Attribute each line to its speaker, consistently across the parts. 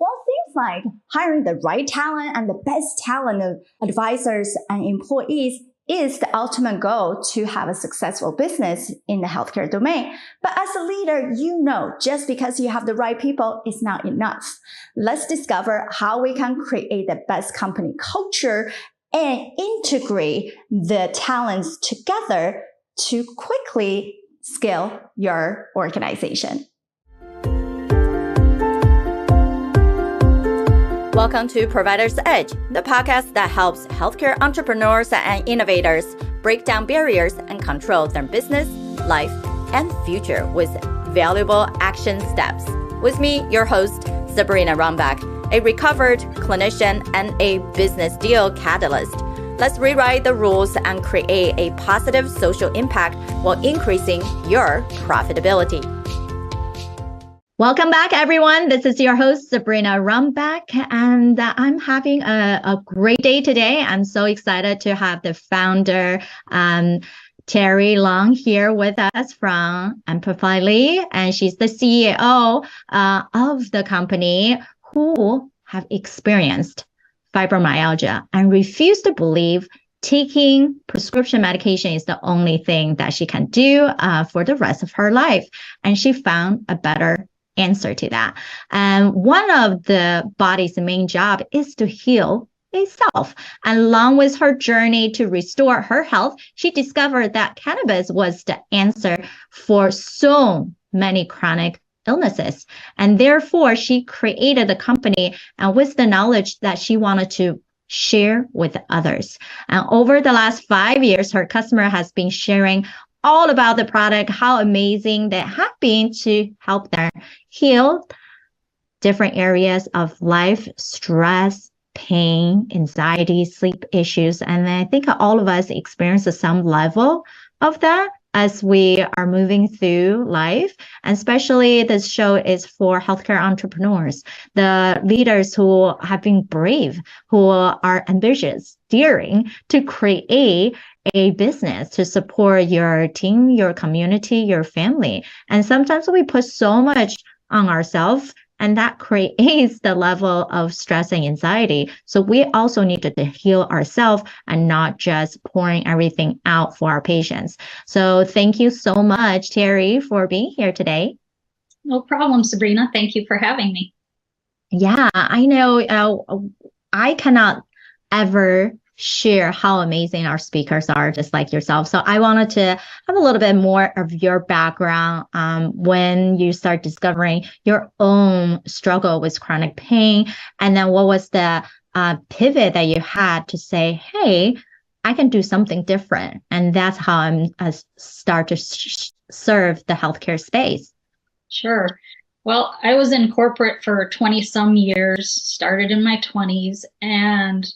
Speaker 1: Well, it seems like hiring the right talent and the best talent of advisors and employees is the ultimate goal to have a successful business in the healthcare domain. But as a leader, just because you have the right people is not enough. Let's discover how we can create the best company culture and integrate the talents together to quickly scale your organization.
Speaker 2: Welcome to Provider's Edge, the podcast that helps healthcare entrepreneurs and innovators break down barriers and control their business, life, and future with valuable action steps. With me, your host, Sabrina Rumbach, a recovered clinician and a business deal catalyst. Let's rewrite the rules and create a positive social impact while increasing your profitability. Welcome back, everyone. This is your host, Sabrina Rumbach, and I'm having a great day today. I'm so excited to have the founder, Terri Yuzon, here with us from Amplify, and she's the CEO of the company who have experienced fibromyalgia and refuse to believe taking prescription medication is the only thing that she can do for the rest of her life. And she found a better answer to that. And one of the body's main job is to heal itself. And along with her journey to restore her health, she discovered that cannabis was the answer for so many chronic illnesses. And therefore, she created the company and with the knowledge that she wanted to share with others. And over the last 5 years, her customer has been sharing all about the product, how amazing they have been to help them heal different areas of life, stress, pain, anxiety, sleep issues. And I think all of us experience some level of that as we are moving through life. And especially this show is for healthcare entrepreneurs, the leaders who have been brave, who are ambitious, daring to create a business to support your team, your community, your family. And sometimes we put so much on ourselves, and that creates the level of stress and anxiety. So we also need to heal ourselves and not just pouring everything out for our patients. So thank you so much, Terri, for being here today.
Speaker 3: No problem, Sabrina. Thank you for having me.
Speaker 2: Yeah, I know I cannot ever share how amazing our speakers are, just like yourself. So I wanted to have a little bit more of your background when you start discovering your own struggle with chronic pain. And then what was the pivot that you had to say, hey, I can do something different. And that's how I start to serve the healthcare space.
Speaker 3: Sure. Well, I was in corporate for 20 some years, started in my 20s, and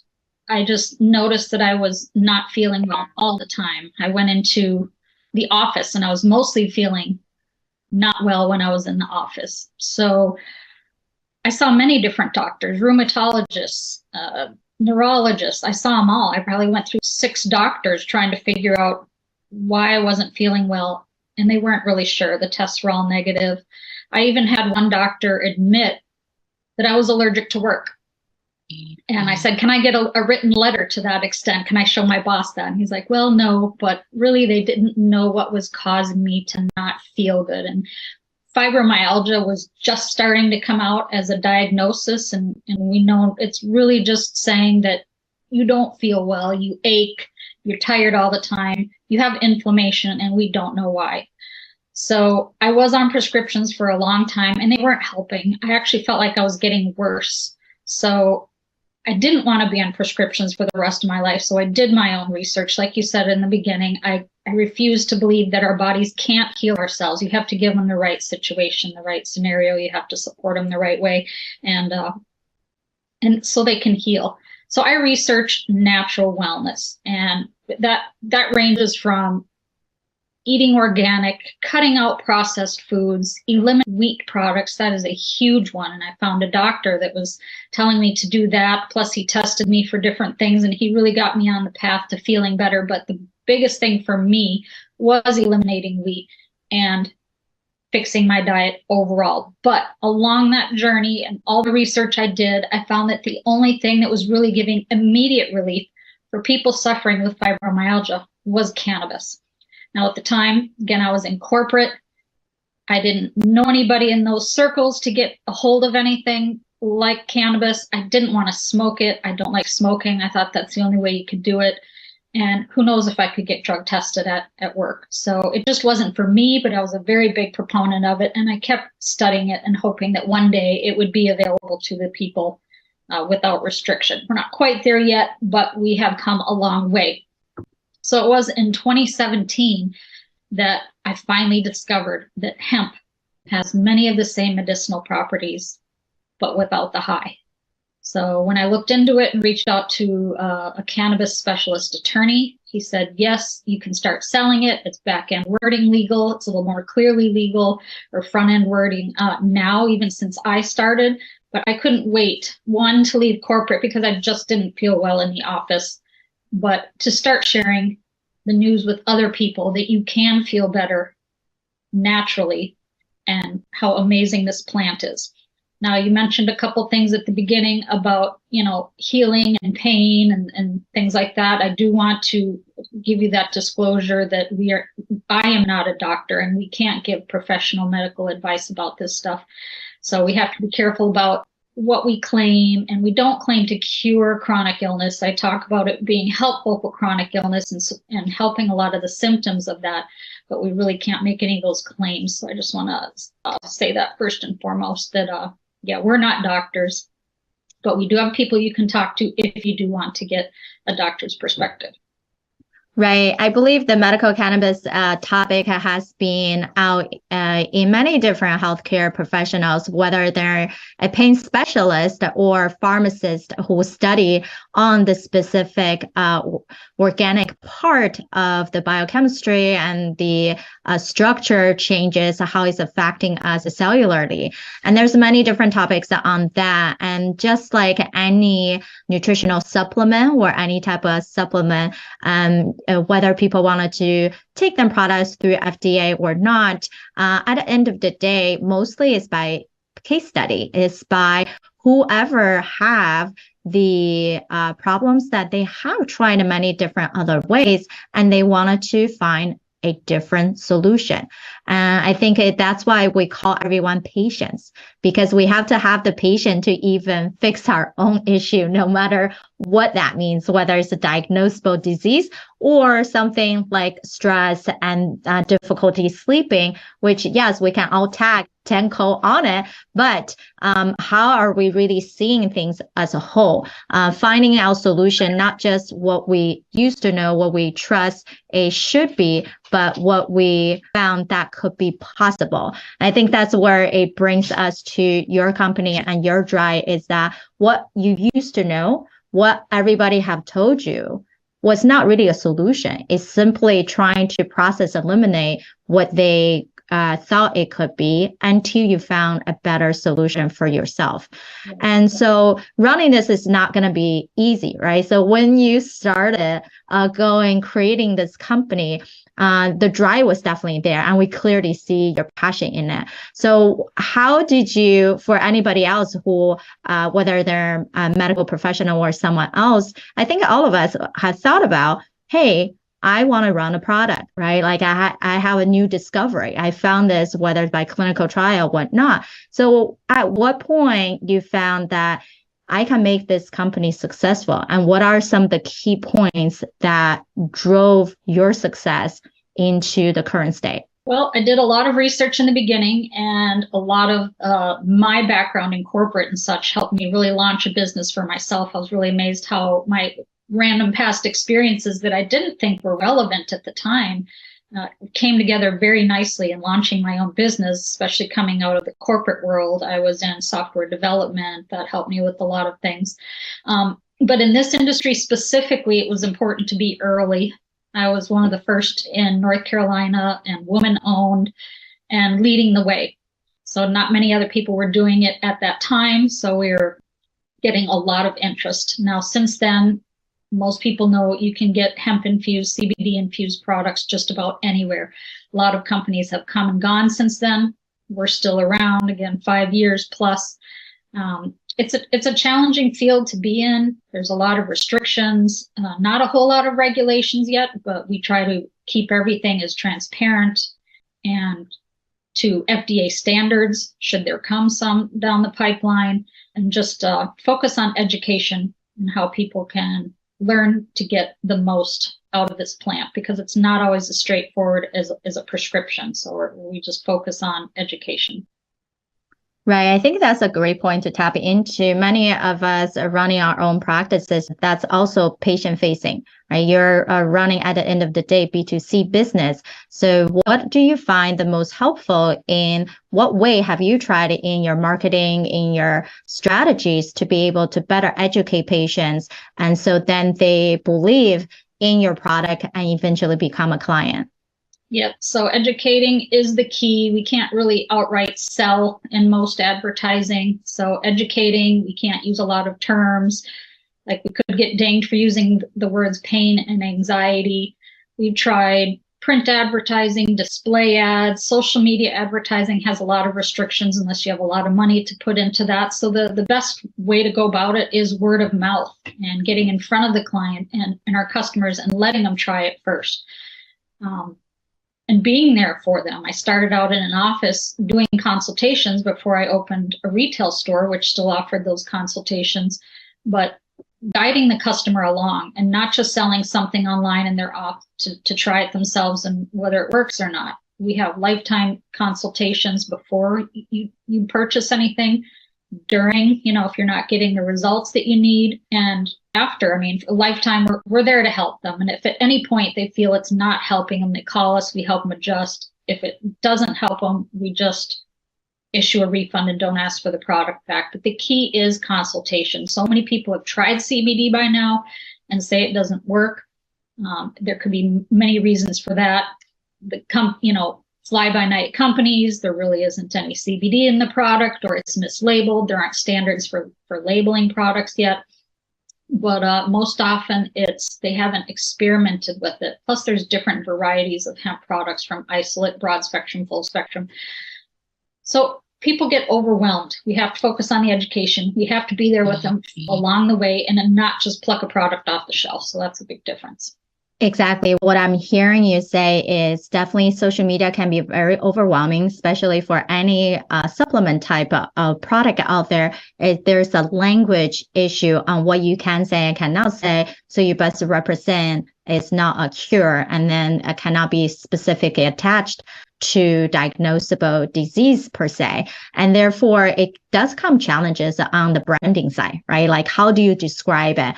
Speaker 3: I just noticed that I was not feeling well all the time. I went into the office and I was mostly feeling not well when I was in the office. So I saw many different doctors, rheumatologists, neurologists. I saw them all. I probably went through 6 doctors trying to figure out why I wasn't feeling well. And they weren't really sure. The tests were all negative. I even had one doctor admit that I was allergic to work. And I said, can I get a written letter to that extent? Can I show my boss that? And he's like, well, no, but really they didn't know what was causing me to not feel good. And fibromyalgia was just starting to come out as a diagnosis. And we know it's really just saying that you don't feel well, you ache, you're tired all the time, you have inflammation, and we don't know why. So I was on prescriptions for a long time and they weren't helping. I actually felt like I was getting worse. So I didn't want to be on prescriptions for the rest of my life. So I did my own research. Like you said in the beginning, I refuse to believe that our bodies can't heal ourselves. You have to give them the right situation, the right scenario. You have to support them the right way. And so they can heal. So I researched natural wellness, and that ranges from eating organic, cutting out processed foods, eliminate wheat products. That is a huge one. And I found a doctor that was telling me to do that. Plus he tested me for different things and he really got me on the path to feeling better. But the biggest thing for me was eliminating wheat and fixing my diet overall. But along that journey and all the research I did, I found that the only thing that was really giving immediate relief for people suffering with fibromyalgia was cannabis. Now, at the time, again, I was in corporate. I didn't know anybody in those circles to get a hold of anything like cannabis. I didn't want to smoke it. I don't like smoking. I thought that's the only way you could do it. And who knows if I could get drug tested at work. So it just wasn't for me, but I was a very big proponent of it. And I kept studying it and hoping that one day it would be available to the people without restriction. We're not quite there yet, but we have come a long way. So it was in 2017 that I finally discovered that hemp has many of the same medicinal properties, but without the high. So when I looked into it and reached out to a cannabis specialist attorney, he said, yes, you can start selling it. It's back-end wording legal. It's a little more clearly legal, or front-end wording now, even since I started. But I couldn't wait, one, to leave corporate because I just didn't feel well in the office, but to start sharing the news with other people that you can feel better naturally and how amazing this plant is. Now, you mentioned a couple things at the beginning about, healing and pain and things like that. I do want to give you that disclosure that I am not a doctor and we can't give professional medical advice about this stuff. So we have to be careful about what we claim, and we don't claim to cure chronic illness. I talk about it being helpful for chronic illness and helping a lot of the symptoms of that, but we really can't make any of those claims. So I just want to say that first and foremost, that we're not doctors, but we do have people you can talk to if you do want to get a doctor's perspective.
Speaker 2: Right. I believe the medical cannabis topic has been out in many different healthcare professionals, whether they're a pain specialist or pharmacist who study on the specific organic part of the biochemistry and the structure changes, how it's affecting us cellularly. And there's many different topics on that. And just like any nutritional supplement or any type of supplement, whether people wanted to take them products through FDA or not, at the end of the day, mostly it's by case study. It's by whoever have the problems that they have tried in many different other ways, and they wanted to find a different solution. I think that's why we call everyone patients, because we have to have the patient to even fix our own issue, no matter what that means, whether it's a diagnosable disease or something like stress and difficulty sleeping, which, yes, we can all tag 10 code on it, but how are we really seeing things as a whole? Finding our solution, not just what we used to know, what we trust it should be, but what we found that could be possible. And I think that's where it brings us to your company and your drive, is that what you used to know, what everybody have told you, was not really a solution. It's simply trying to process, eliminate what they thought it could be until you found a better solution for yourself. Yeah. And so running this is not going to be easy, right? So when you started creating this company, the drive was definitely there, and we clearly see your passion in it. So how did you, for anybody else who, whether they're a medical professional or someone else, I think all of us have thought about, hey, I want to run a product, right? Like I have a new discovery. I found this, whether it's by clinical trial, whatnot. So at what point you found that I can make this company successful? And what are some of the key points that drove your success into the current state?
Speaker 3: Well, I did a lot of research in the beginning, and a lot of my background in corporate and such helped me really launch a business for myself. I was really amazed how my random past experiences that I didn't think were relevant at the time came together very nicely in launching my own business, especially coming out of the corporate world. I was in software development. That helped me with a lot of things. But in this industry specifically, it was important to be early. I was one of the first in North Carolina and woman-owned and leading the way. So not many other people were doing it at that time. So we were getting a lot of interest. Now, since then, most people know you can get hemp-infused, CBD-infused products just about anywhere. A lot of companies have come and gone since then. we're still around, again, 5 years plus. It's a challenging field to be in. There's a lot of restrictions, not a whole lot of regulations yet, but we try to keep everything as transparent and to FDA standards, should there come some down the pipeline, and just focus on education and how people can learn to get the most out of this plant, because it's not always as straightforward as a prescription. So we just focus on education.
Speaker 2: Right. I think that's a great point to tap into. Many of us are running our own practices. That's also patient facing, right? You're running at the end of the day B2C business. So what do you find the most helpful? In what way have you tried in your marketing, in your strategies to be able to better educate patients? And so then they believe in your product and eventually become a client.
Speaker 3: Yep. So educating is the key. We can't really outright sell in most advertising. So educating, we can't use a lot of terms. Like, we could get dinged for using the words pain and anxiety. We've tried print advertising, display ads, social media advertising has a lot of restrictions unless you have a lot of money to put into that. So the best way to go about it is word of mouth and getting in front of the client and our customers and letting them try it first. And being there for them. I started out in an office doing consultations before I opened a retail store, which still offered those consultations, but guiding the customer along and not just selling something online and they're off to try it themselves and whether it works or not. We have lifetime consultations before you purchase anything, during, if you're not getting the results that you need, and after. I mean, a lifetime, we're there to help them. And if at any point they feel it's not helping them, they call us, we help them adjust. If it doesn't help them, we just issue a refund and don't ask for the product back. But the key is consultation. So many people have tried CBD by now and say it doesn't work. There could be many reasons for that. Fly-by-night companies, there really isn't any CBD in the product, or it's mislabeled. There aren't standards for labeling products yet. But most often they haven't experimented with it. Plus, there's different varieties of hemp products, from isolate, broad spectrum, full spectrum. So people get overwhelmed. We have to focus on the education. We have to be there with them along the way and then not just pluck a product off the shelf. So that's a big difference.
Speaker 2: Exactly. What I'm hearing you say is definitely social media can be very overwhelming, especially for any supplement type of product out there. There's a language issue on what you can say and cannot say. So you best represent it's not a cure, and then it cannot be specifically attached to diagnosable disease per se. And therefore, it does come challenges on the branding side, right? Like, how do you describe it?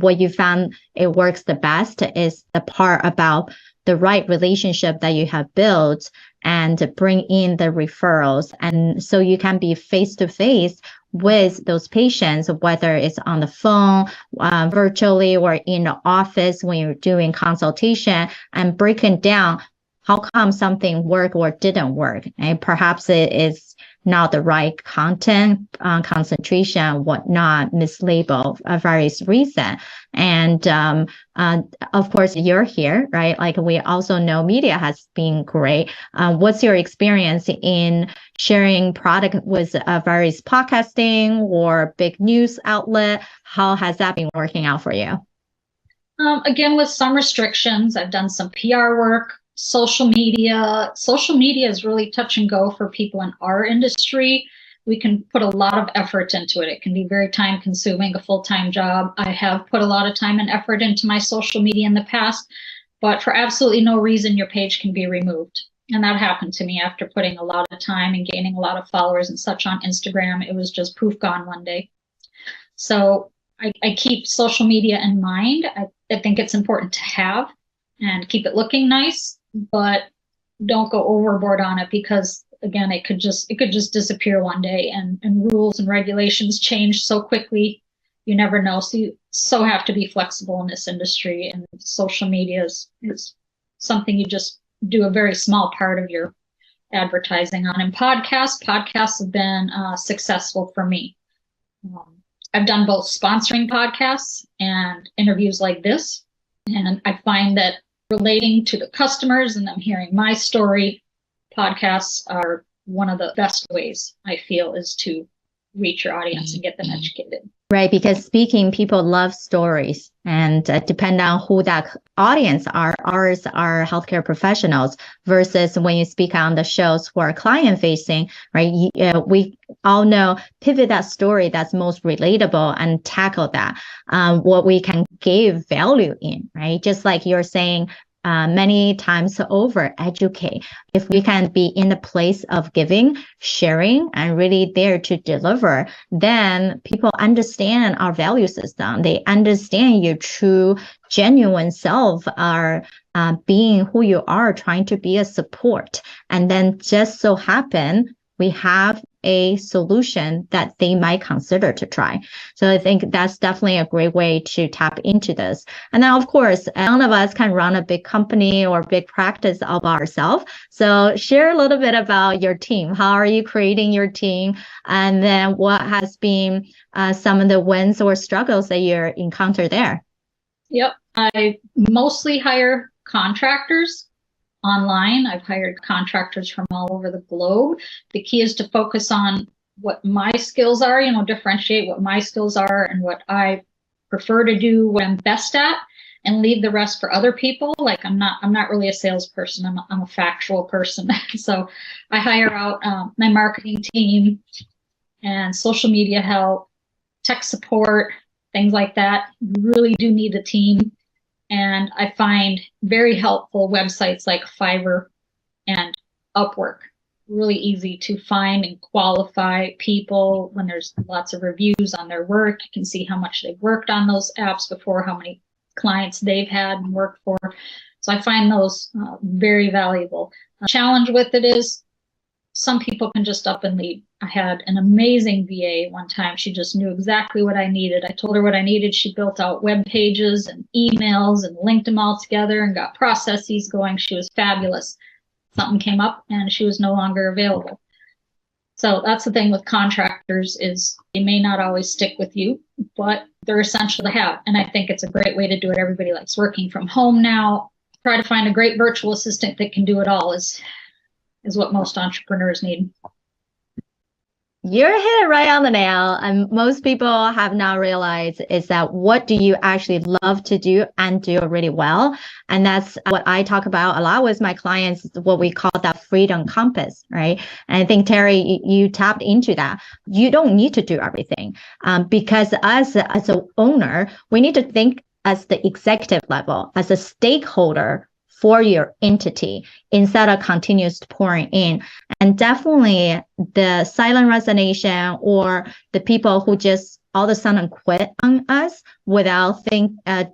Speaker 2: What you found it works the best is the part about the right relationship that you have built and bring in the referrals. And so you can be face to face with those patients, whether it's on the phone, virtually, or in the office when you're doing consultation, and breaking down how come something worked or didn't work. And perhaps it is not the right content, concentration, whatnot, mislabeled for various reasons. And of course, you're here, right? Like, we also know media has been great. What's your experience in sharing product with various podcasting or big news outlet? How has that been working out for you?
Speaker 3: Again, with some restrictions, I've done some PR work. Social media is really touch and go for people in our industry. We can put a lot of effort into it. It can be very time consuming, a full-time job. I have put a lot of time and effort into my social media in the past, but for absolutely no reason, your page can be removed. And that happened to me after putting a lot of time and gaining a lot of followers and such on Instagram. It was just poof, gone one day. So I keep social media in mind. I think it's important to have and keep it looking nice, but don't go overboard on it, because again, it could just disappear one day, and rules and regulations change so quickly. You never know. So you have to be flexible in this industry, and social media is something you just do a very small part of your advertising on. And podcasts have been successful for me. I've done both sponsoring podcasts and interviews like this, and I find that relating to the customers and them hearing my story, podcasts are one of the best ways I feel is to reach your audience and get them educated.
Speaker 2: Right, because speaking, people love stories, and depend on who that audience are. Ours are healthcare professionals versus when you speak on the shows who are client facing, right? We all know pivot that story that's most relatable and tackle that, what we can give value in, right? Just like you're saying, many times over, educate. If we can be in the place of giving, sharing, and really there to deliver, then people understand our value system. They understand your true, genuine self are being who you are, trying to be a support. And then just so happen, we have a solution that they might consider to try. So I think that's definitely a great way to tap into this. And then, of course, none of us can run a big company or big practice of ourselves. So share a little bit about your team. How are you creating your team? And then what has been some of the wins or struggles that you encounter there?
Speaker 3: Yep. I mostly hire contractors online. I've hired contractors from all over the globe. The key is to focus on what my skills are, differentiate what my skills are and what I prefer to do, what I'm best at, and leave the rest for other people. Like I'm not really a salesperson. I'm a factual person. So I hire out my marketing team and social media help, tech support, things like that. You really do need a team. And I find very helpful websites like Fiverr and Upwork. Really easy to find and qualify people when there's lots of reviews on their work. You can see how much they've worked on those apps before, how many clients they've had and worked for. So I find those very valuable. The challenge with it is some people can just up and leave. I had an amazing VA one time. She just knew exactly what I needed. I told her what I needed. She built out web pages and emails and linked them all together and got processes going. She was fabulous. Something came up and she was no longer available. So that's the thing with contractors is they may not always stick with you, but they're essential to have. And I think it's a great way to do it. Everybody likes working from home now. Try to find a great virtual assistant that can do it all is what most entrepreneurs need.
Speaker 2: You're hit it right on the nail. And most people have not realized is that what do you actually love to do and do really well? And that's what I talk about a lot with my clients, what we call that freedom compass, right? And I think, Terri, you tapped into that. You don't need to do everything because as an owner, we need to think as the executive level, as a stakeholder for your entity instead of continuous pouring in. And definitely the silent resignation or the people who just all of a sudden quit on us without a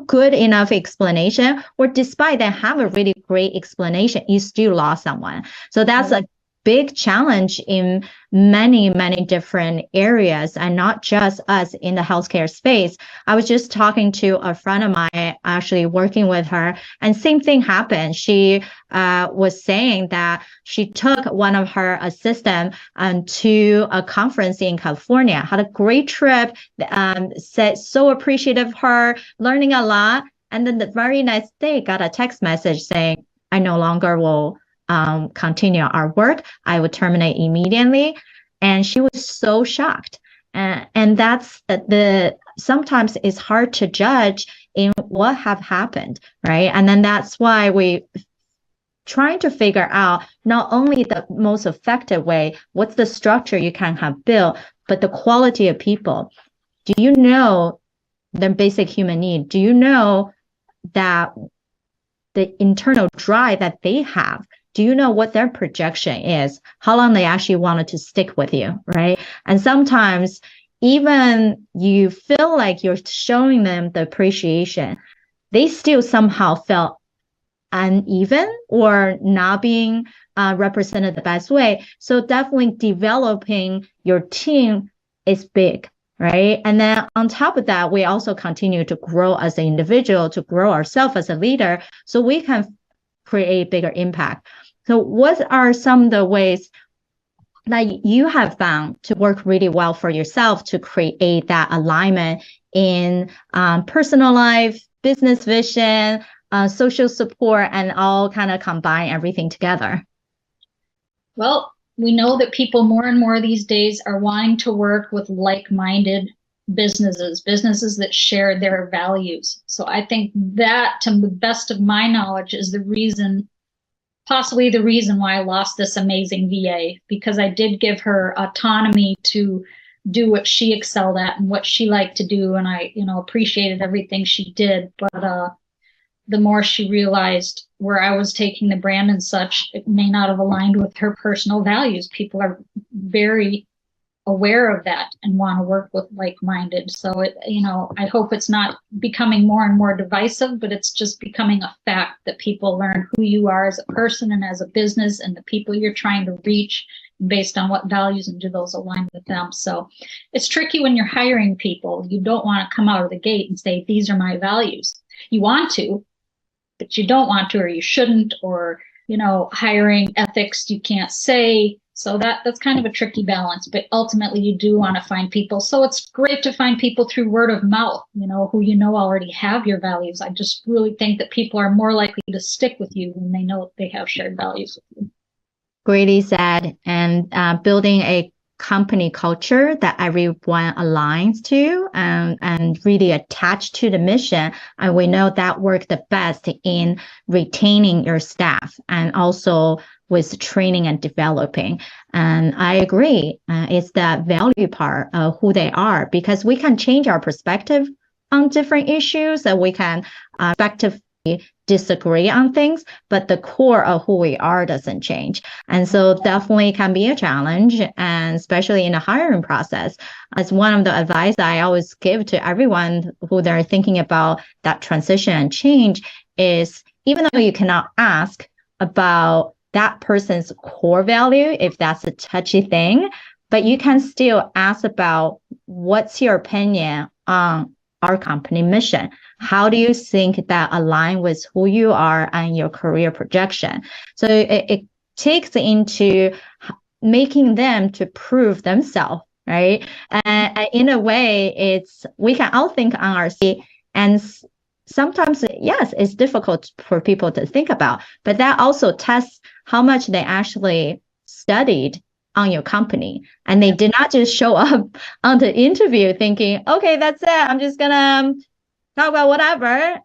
Speaker 2: good enough explanation, or despite they have a really great explanation, you still lost someone. So that's a big challenge in many, many different areas and not just us in the healthcare space. I was just talking to a friend of mine, actually working with her, and same thing happened. She was saying that she took one of her assistants to a conference in California, had a great trip, said so appreciative of her, learning a lot. And then the very next day got a text message saying, I no longer will continue our work. I would terminate immediately. And she was so shocked. And that's sometimes it's hard to judge in what have happened, right? And then that's why we trying to figure out not only the most effective way, what's the structure you can have built, but the quality of people. Do you know their basic human need? Do you know that the internal drive that they have? Do you know what their projection is? How long they actually wanted to stick with you, right? And sometimes even you feel like you're showing them the appreciation, they still somehow felt uneven or not being represented the best way. So definitely developing your team is big, right? And then on top of that, we also continue to grow as an individual, to grow ourselves as a leader, so we can create bigger impact. So what are some of the ways that you have found to work really well for yourself to create that alignment in personal life, business vision, social support, and all kind of combine everything together?
Speaker 3: Well, we know that people more and more these days are wanting to work with like-minded businesses that share their values. So I think that, to the best of my knowledge, is the reason, possibly the reason why I lost this amazing VA, because I did give her autonomy to do what she excelled at and what she liked to do. And I, appreciated everything she did. But the more she realized where I was taking the brand and such, it may not have aligned with her personal values. People are very aware of that and want to work with like-minded. So I hope it's not becoming more and more divisive, but it's just becoming a fact that people learn who you are as a person and as a business and the people you're trying to reach based on what values, and do those align with them. So it's tricky when you're hiring people. You don't want to come out of the gate and say, these are my values. You want to, but you don't want to, or you shouldn't, or, hiring ethics, you can't say. So that's kind of a tricky balance, but ultimately you do want to find people. So it's great to find people through word of mouth, who already have your values. I just really think that people are more likely to stick with you when they know they have shared values with you.
Speaker 2: Greatly said. And building a company culture that everyone aligns to and really attached to the mission. And we know that works the best in retaining your staff and also with training and developing. And I agree. It's that value part of who they are, because we can change our perspective on different issues, and we can effectively disagree on things, but the core of who we are doesn't change. And so definitely can be a challenge, and especially in the hiring process. As one of the advice I always give to everyone who they're thinking about that transition and change is, even though you cannot ask about that person's core value, if that's a touchy thing, but you can still ask about, what's your opinion on our company mission? How do you think that align with who you are and your career projection? So it takes into making them to prove themselves, right? And in a way, we can all think on our seat, and sometimes, yes, it's difficult for people to think about, but that also tests how much they actually studied on your company. And they did not just show up on the interview thinking, okay, that's it, I'm just gonna talk about whatever,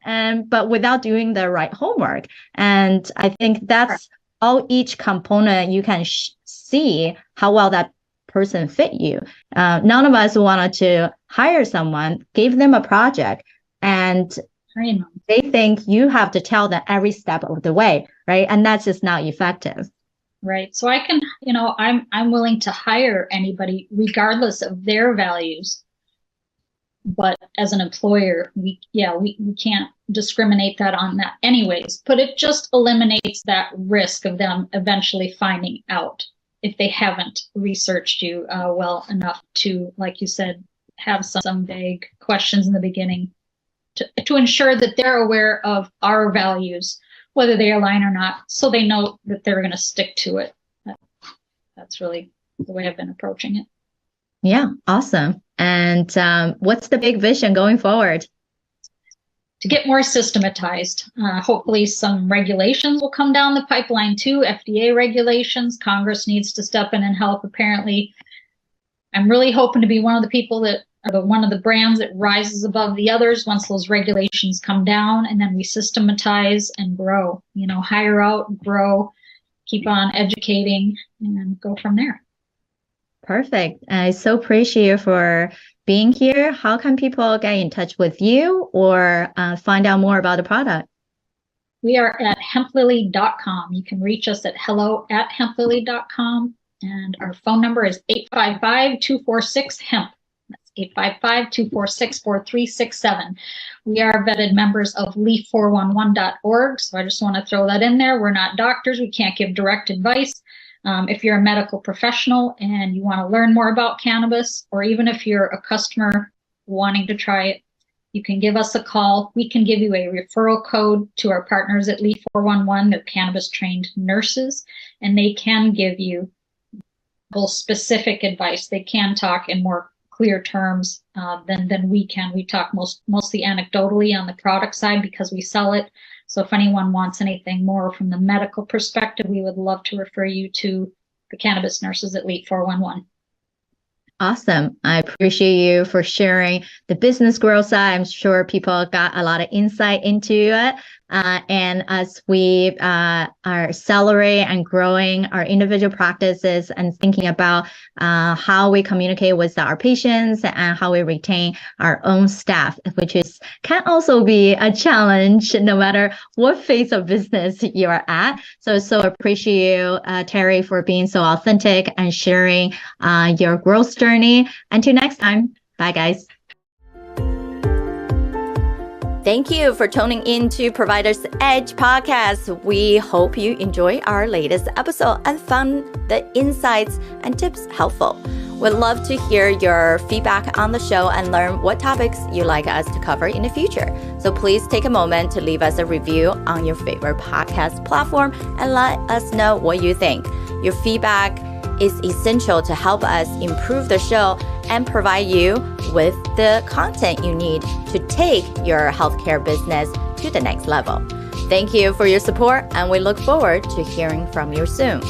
Speaker 2: but without doing the right homework. And I think that's all, each component you can see how well that person fit you. None of us wanted to hire someone, give them a project, and they think you have to tell them every step of the way, right? And that's just not effective.
Speaker 3: Right. So I can, I'm willing to hire anybody regardless of their values. But as an employer, we can't discriminate that on that anyways. But it just eliminates that risk of them eventually finding out if they haven't researched you well enough to, like you said, have some vague questions in the beginning to ensure that they're aware of our values, whether they align or not, so they know that they're going to stick to it. That's really the way I've been approaching it.
Speaker 2: Yeah, awesome. And what's the big vision going forward?
Speaker 3: To get more systematized. Hopefully some regulations will come down the pipeline too, FDA regulations. Congress needs to step in and help. Apparently, I'm really hoping to be one of the people that one of the brands that rises above the others once those regulations come down, and then we systematize and grow, hire out, grow, keep on educating, and go from there.
Speaker 2: Perfect. I so appreciate you for being here. How can people get in touch with you or find out more about the product?
Speaker 3: We are at hemplily.com. You can reach us at hello@hemplily.com. And our phone number is 855-246-HEMP. That's 855-246-4367. We are vetted members of leaf411.org. So I just want to throw that in there. We're not doctors. We can't give direct advice. If you're a medical professional and you want to learn more about cannabis, or even if you're a customer wanting to try it, you can give us a call. We can give you a referral code to our partners at Leaf 411. They're cannabis-trained nurses, and they can give you specific advice. They can talk in more clear terms than we can. We talk mostly anecdotally on the product side because we sell it. So if anyone wants anything more from the medical perspective, we would love to refer you to the Cannabis Nurses Elite 411.
Speaker 2: Awesome. I appreciate you for sharing the business growth side. I'm sure people got a lot of insight into it. And as we are accelerating and growing our individual practices and thinking about how we communicate with our patients and how we retain our own staff, which can also be a challenge no matter what phase of business you are at. So appreciate you, Terri, for being so authentic and sharing your growth journey. Until next time, bye guys. Thank you for tuning in to Provider's Edge podcast. We hope you enjoy our latest episode and found the insights and tips helpful. We'd love to hear your feedback on the show and learn what topics you'd like us to cover in the future. So please take a moment to leave us a review on your favorite podcast platform and let us know what you think. Your feedback is essential to help us improve the show and provide you with the content you need to take your healthcare business to the next level. Thank you for your support, and we look forward to hearing from you soon.